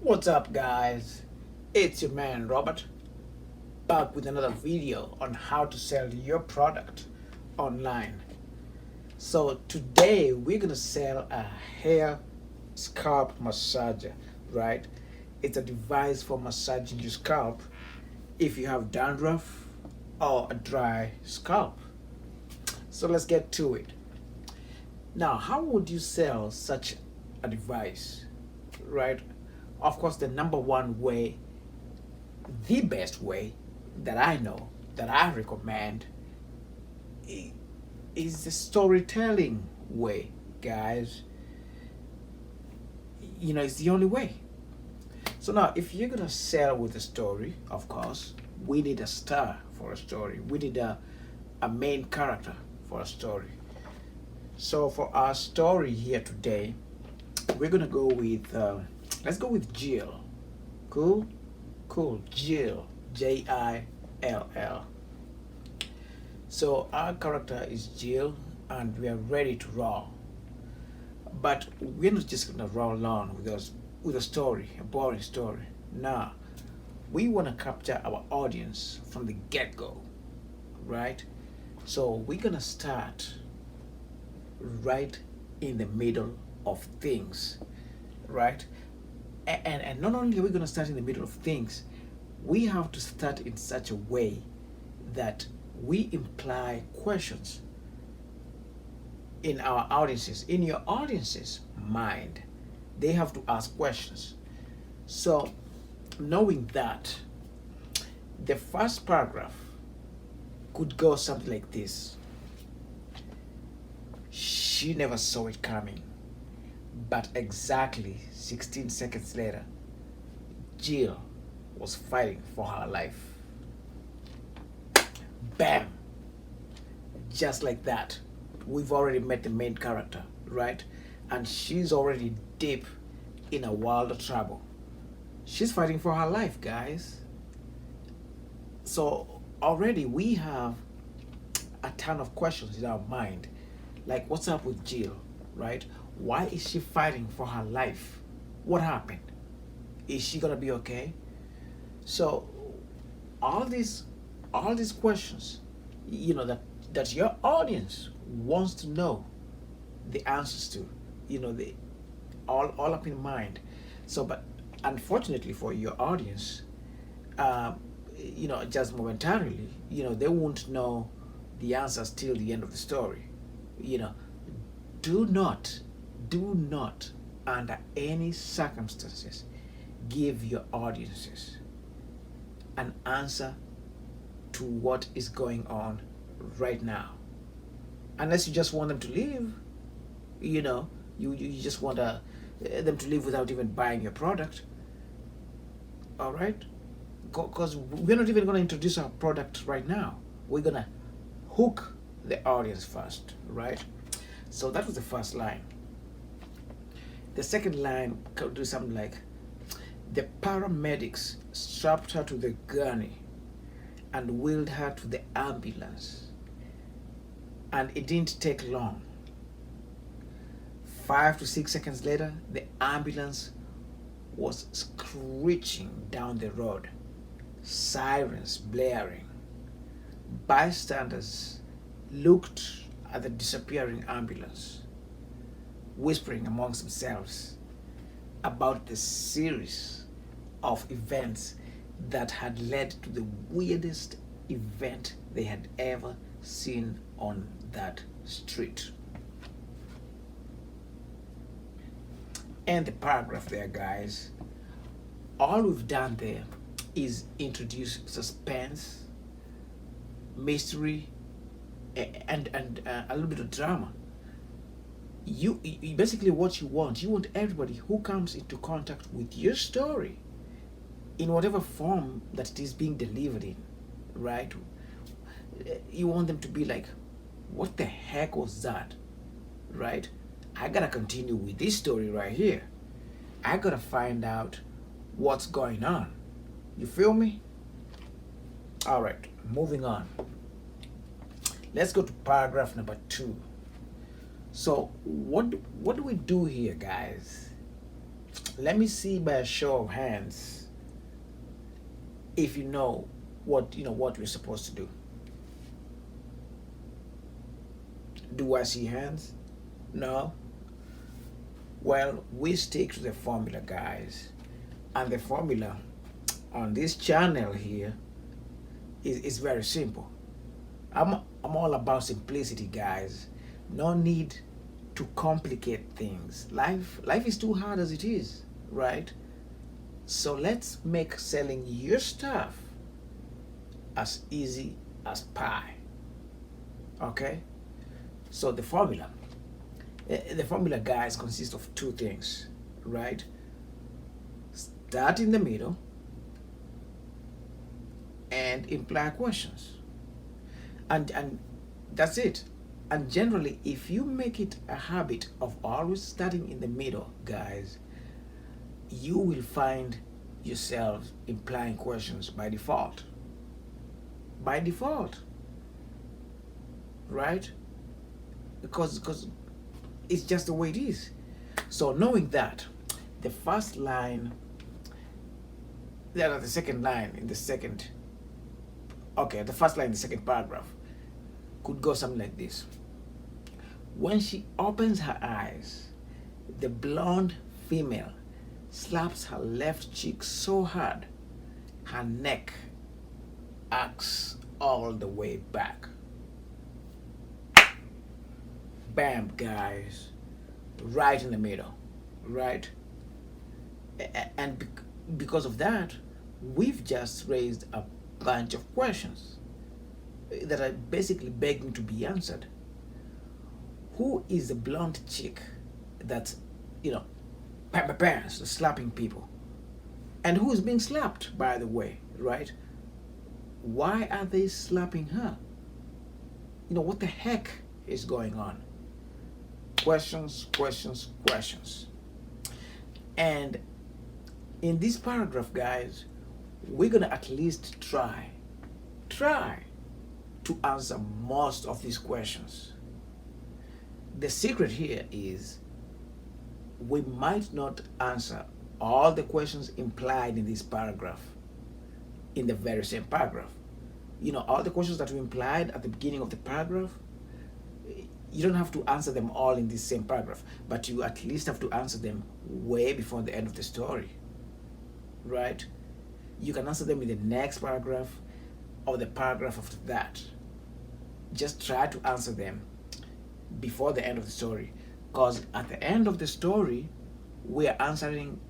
What's up, guys? It's your man Robert, back with another video on how to sell your product online. So today we're gonna sell a hair scalp massager, right? It's a device for massaging your scalp if you have dandruff or a dry scalp. So let's get to it. Now, how would you sell such a device, right? Of course, the number one way, the best way that I know, that I recommend, is the storytelling way, guys. It's the only way. So now, if you're gonna sell with a story, of course, we need a star for a story. We need a main character for a story. So for our story here today, we're gonna go with let's go with Jill. Cool, cool. Jill, Jill. So our character is Jill, and we are ready to roll. But we're not just gonna roll on with us with a story, a boring story. Nah, we wanna capture our audience from the get-go, right? So we're gonna start right in the middle of things, right? And not only are we going to start in the middle of things, we have to start in such a way that we imply questions in our audiences, in your audience's mind. They have to ask questions. So, knowing that, the first paragraph could go something like this: She never saw it coming, but exactly 16 seconds later, Jill was fighting for her life. Bam! Just like that, we've already met the main character, right? And she's already deep in a world of trouble. She's fighting for her life, guys. So already we have a ton of questions in our mind. Like, what's up with Jill, right? Why is she fighting for her life? What happened? Is she gonna be okay? So all these all these questions, that your audience wants to know the answers to, the all up in mind. So, but unfortunately for your audience, uh, just momentarily, they won't know the answers till the end of the story. You know, do not, do not, under any circumstances, give your audiences an answer to what is going on right now. Unless you just want them to leave, you just want them to leave without even buying your product. All right? Because we're not even going to introduce our product right now. We're going to hook the audience first, right? So that was the first line. The second line could do something like, the paramedics strapped her to the gurney and wheeled her to the ambulance. And it didn't take long. 5 to 6 seconds later, the ambulance was screeching down the road, sirens blaring. Bystanders looked at the disappearing ambulance, whispering amongst themselves about the series of events that had led to the weirdest event they had ever seen on that street. And the paragraph there, guys. All we've done there is introduce suspense, mystery, and a little bit of drama. You basically, what you want everybody who comes into contact with your story, in whatever form that it is being delivered in, right? You want them to be like, what the heck was that, right? I gotta continue with this story right here. I gotta find out what's going on. You feel me? All right, moving on. Let's go to paragraph number 2. So what do we do here, guys? Let me see by a show of hands if you know what we're supposed to do. Do I see hands? No. Well, we stick to the formula, guys. And the formula on this channel here is very simple. I'm all about simplicity, guys. No need to complicate things. Life is too hard as it is, right? So let's make selling your stuff as easy as pie. Okay? So the formula, guys, consists of two things, right? Start in the middle and imply questions, and that's it. And generally, if you make it a habit of always starting in the middle, guys, you will find yourself implying questions by default. By default, right? Because it's just the way it is. So knowing that, the first line, the second line in the second, okay, the first line in the second paragraph could go something like this. When she opens her eyes, the blonde female slaps her left cheek so hard, her neck arcs all the way back. Bam, guys. Right in the middle, right? And because of that, we've just raised a bunch of questions that are basically begging to be answered. Who is the blonde chick that's, parents slapping people? And who is being slapped, by the way, right? Why are they slapping her? What the heck is going on? Questions, questions, questions. And in this paragraph, guys, we're gonna at least try to answer most of these questions. The secret here is we might not answer all the questions implied in this paragraph in the very same paragraph. All the questions that we implied at the beginning of the paragraph, you don't have to answer them all in this same paragraph, but you at least have to answer them way before the end of the story, right? You can answer them in the next paragraph or the paragraph after that. Just try to answer them before the end of the story, because at the end of the story, we are answering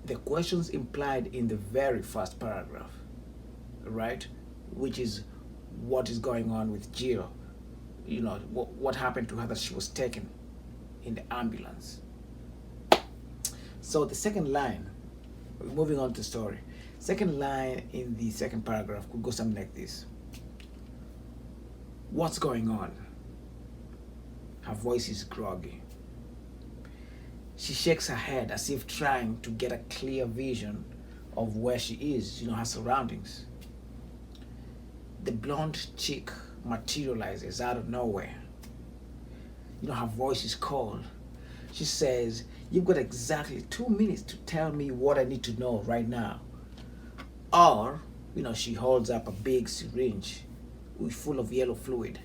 the questions implied in the very first paragraph, right? Which is what is going on with Jill. What happened to her that she was taken in the ambulance. So the second line, moving on to the story, second line in the second paragraph could go something like this. What's going on? Her voice is groggy. She shakes her head as if trying to get a clear vision of where she is, her surroundings. The blonde chick materializes out of nowhere. Her voice is cold. She says, "You've got exactly 2 minutes to tell me what I need to know right now." Or, she holds up a big syringe full of yellow fluid.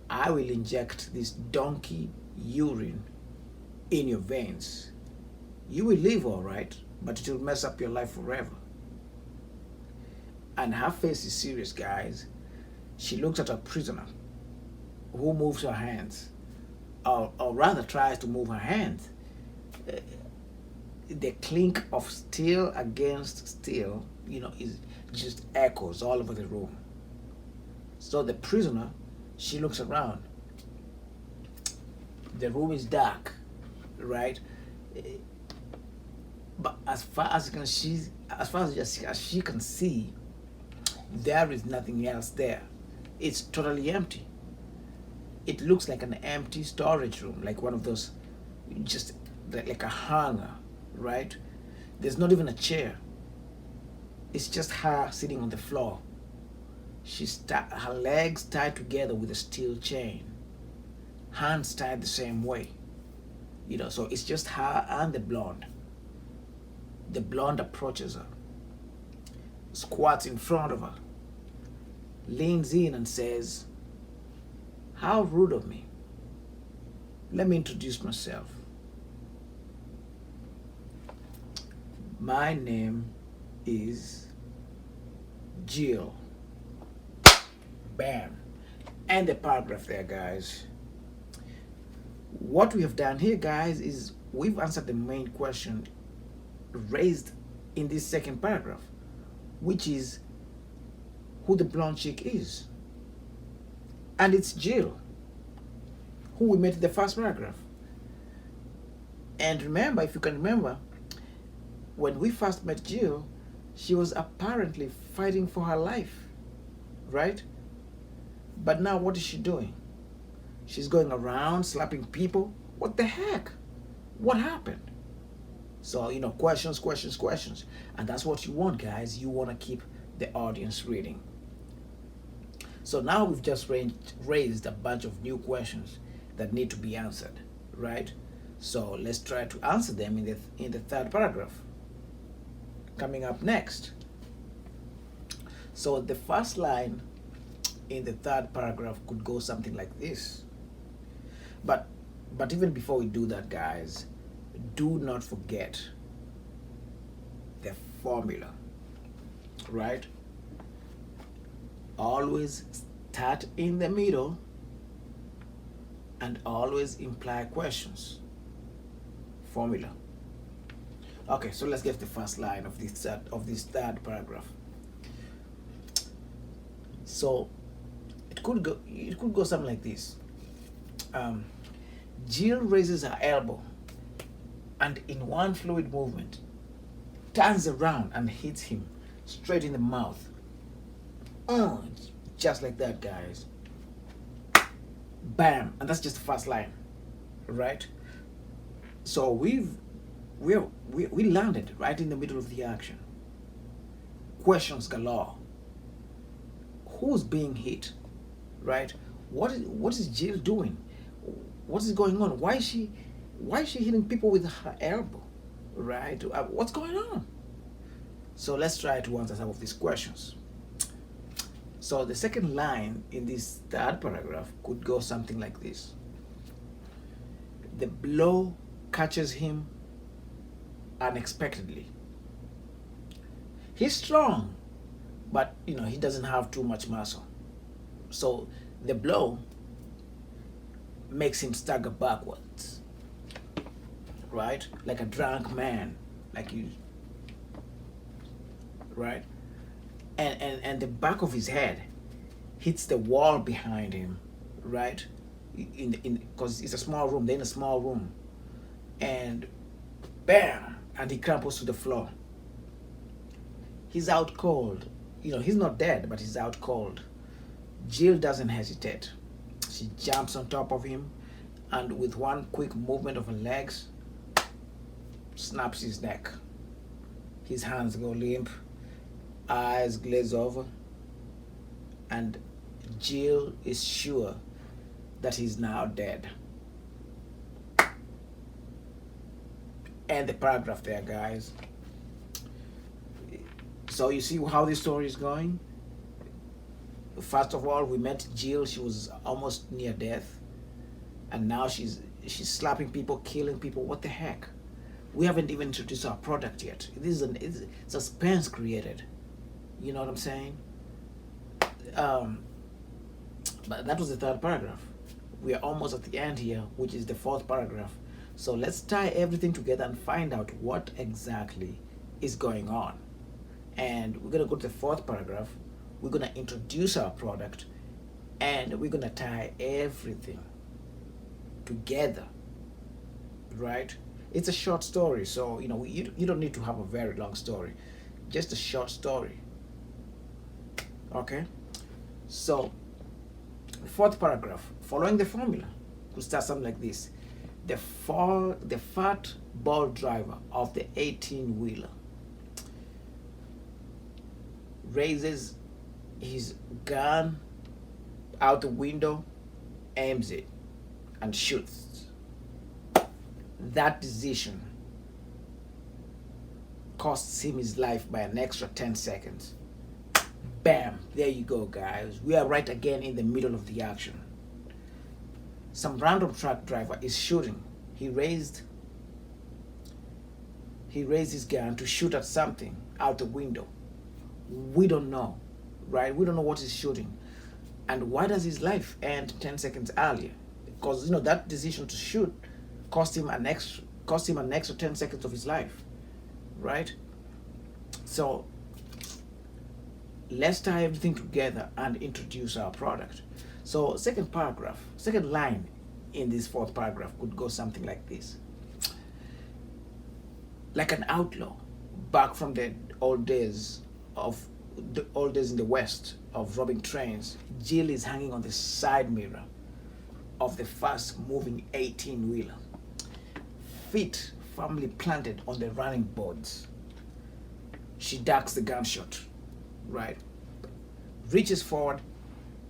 "I will inject this donkey urine in your veins. You will live all right, but it will mess up your life forever." And her face is serious, guys. She looks at her prisoner, who moves her hands, or rather tries to move her hands. The clink of steel against steel, is just echoes all over the room. So the prisoner, she looks around. The room is dark, right? But as far as she can see, there is nothing else there. It's totally empty. It looks like an empty storage room, like one of those, just like a hangar, right? There's not even a chair. It's just her sitting on the floor. Her legs tied together with a steel chain, hands tied the same way. So it's just her and the blonde The blonde approaches her, squats in front of her, leans in and says, "How rude of me. Let me introduce myself. My name is Jill." Bam. And the paragraph there, guys. What we have done here, guys, is we've answered the main question raised in this second paragraph, which is who the blonde chick is. And it's Jill, who we met in the first paragraph. And remember, if you can remember, when we first met Jill, she was apparently fighting for her life, right? But now what is she doing? She's going around slapping people. What the heck? What happened? So, questions, questions, questions. And that's what you want, guys. You want to keep the audience reading. So now we've just raised a bunch of new questions that need to be answered, right? So let's try to answer them in the third paragraph. Coming up next. So the first line in the third paragraph could go something like this. But even before we do that, guys, do not forget the formula, right? Always start in the middle and always imply questions. Formula. Okay, so let's get the first line of this third paragraph. So it could go something like this. Jill raises her elbow and in one fluid movement turns around and hits him straight in the mouth. Just like that, guys. Bam. And that's just the first line, right? So we landed right in the middle of the action. Questions galore. Who's being hit, right? What is Jill doing? What is going on? Why is she hitting people with her elbow, right? What's going on? So let's try to answer some of these questions. So the second line in this third paragraph could go something like this. The blow catches him unexpectedly. He's strong, but he doesn't have too much muscle. So the blow makes him stagger backwards, right? Like a drunk man, right? And the back of his head hits the wall behind him, right? Because it's a small room. They're in a small room, and bam, and he crumples to the floor. He's out cold. He's not dead, but he's out cold. Jill doesn't hesitate. She jumps on top of him, and with one quick movement of her legs, snaps his neck. His hands go limp, eyes glaze over, and Jill is sure that he's now dead. And the paragraph there, guys. So you see how this story is going? First of all, we met Jill. She was almost near death, and now she's slapping people, killing people. What the heck? We haven't even introduced our product yet. This is it's suspense created. You know what I'm saying? But that was the third paragraph. We are almost at the end here, which is the fourth paragraph. So let's tie everything together and find out what exactly is going on. And we're going to go to the fourth paragraph. We're going to introduce our product, and we're going to tie everything together, right? It's a short story, so you don't need to have a very long story, just a short story. Okay, so the fourth paragraph, following the formula, could start something like this: the fat bald driver of the 18-wheeler raises his gun out the window, aims it, and shoots. That decision costs him his life by an extra 10 seconds. Bam! There you go, guys. We are right again in the middle of the action. Some random truck driver is shooting. He raised his gun to shoot at something out the window. We don't know, right? We don't know what he's shooting. And why does his life end 10 seconds earlier? Because that decision to shoot cost him an extra 10 seconds of his life, right? So let's tie everything together and introduce our product. So second line in this fourth paragraph could go something like this. Like an outlaw back from the old days in the West of robbing trains, Jill is hanging on the side mirror of the fast moving 18-wheeler, feet firmly planted on the running boards. She ducks the gunshot, right? Reaches forward,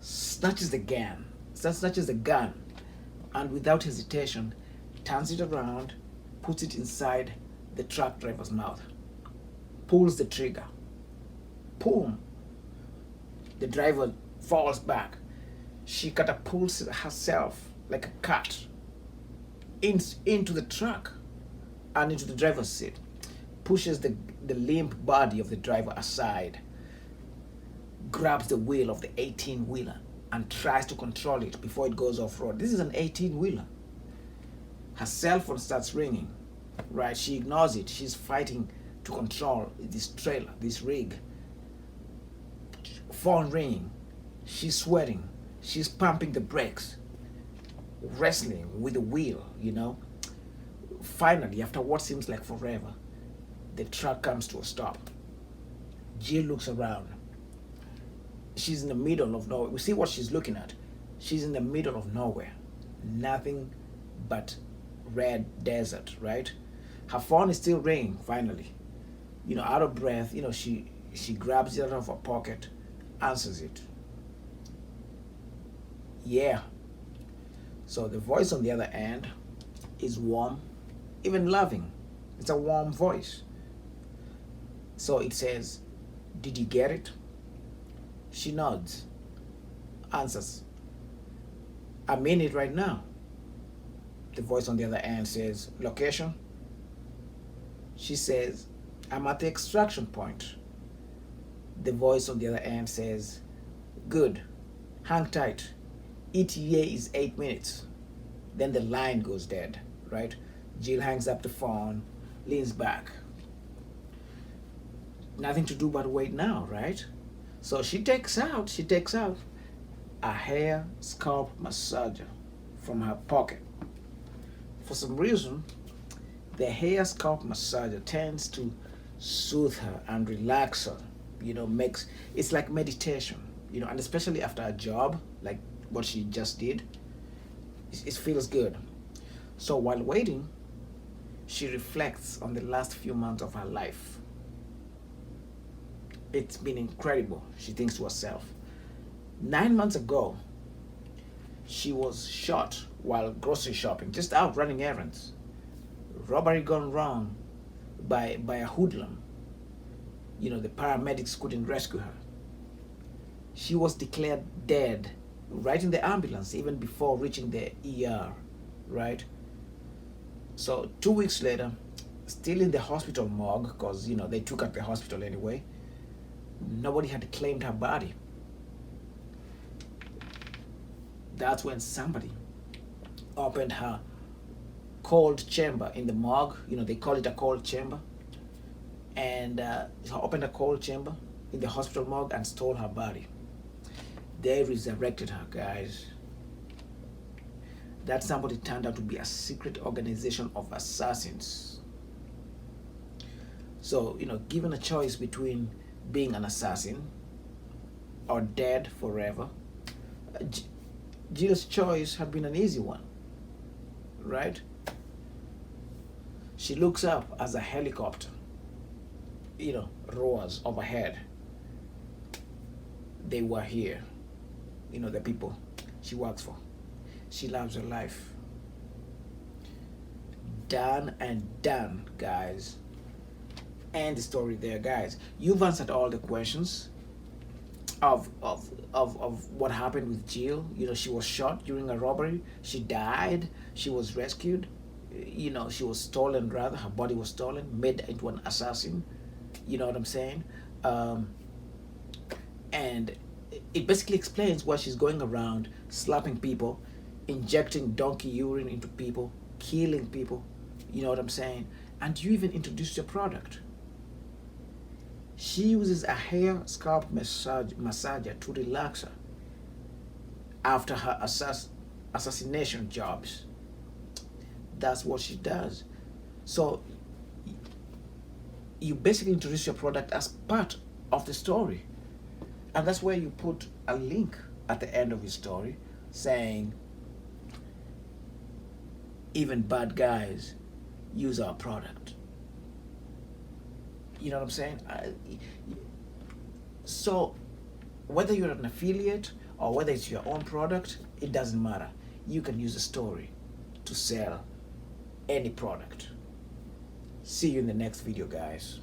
snatches the gun, and without hesitation, turns it around, puts it inside the truck driver's mouth, pulls the trigger. Boom! The driver falls back. She catapults herself like a cat into the truck and into the driver's seat, pushes the limp body of the driver aside, grabs the wheel of the 18-wheeler and tries to control it before it goes off-road. This is an 18-wheeler. Her cell phone starts ringing, right? She ignores it. She's fighting to control this trailer, this rig. Phone ringing. She's sweating. She's pumping the brakes, wrestling with the wheel, Finally, after what seems like forever, the truck comes to a stop. Jill looks around. She's in the middle of nowhere. We see what she's looking at. She's in the middle of nowhere. Nothing but red desert, right? Her phone is still ringing, finally. Out of breath, she grabs it out of her pocket, answers it. Yeah. So the voice on the other end is warm, even loving. It's a warm voice. So it says, "Did you get it?" She nods, answers, "I'm in it right now." The voice on the other end says, "Location?" She says, "I'm at the extraction point." The voice on the other end says, "Good, hang tight. ETA is 8 minutes." Then the line goes dead, right? Jill hangs up the phone, leans back. Nothing to do but wait now, right? So she takes out a hair scalp massager from her pocket. For some reason, the hair scalp massager tends to soothe her and relax her. It's like meditation, and especially after a job like what she just did, it feels good. So while waiting, she reflects on the last few months of her life. It's been incredible, she thinks to herself. 9 months ago, she was shot while grocery shopping, just out running errands. Robbery gone wrong by a hoodlum. The paramedics couldn't rescue her. She was declared dead right in the ambulance, even before reaching the ER, right? So 2 weeks later, still in the hospital morgue, because they took her to the hospital anyway, nobody had claimed her body. That's when somebody opened her cold chamber in the morgue. They call it a cold chamber. And opened a cold chamber in the hospital morgue and stole her body. They resurrected her, guys. That somebody turned out to be a secret organization of assassins. So, given a choice between being an assassin or dead forever, Jill's choice had been an easy one, right? She looks up as a helicopter, roars overhead. They were here, the people she works for. She loves her life. Done and done, guys. And the story there, guys. You've answered all the questions of what happened with Jill. You know, she was shot during a robbery. She died. She was rescued. You know, she was stolen, rather. Her body was stolen, made into an assassin. You know what I'm saying? Um, and it basically explains why she's going around slapping people, injecting donkey urine into people, killing people. You know what I'm saying? And you even introduced your product. She uses a hair scalp massager to relax her after her assassination jobs. That's what she does. So you basically introduce your product as part of the story. And that's where you put a link at the end of your story saying, even bad guys use our product. You know what I'm saying? So whether you're an affiliate or whether it's your own product, it doesn't matter. You can use a story to sell any product. See you in the next video, guys.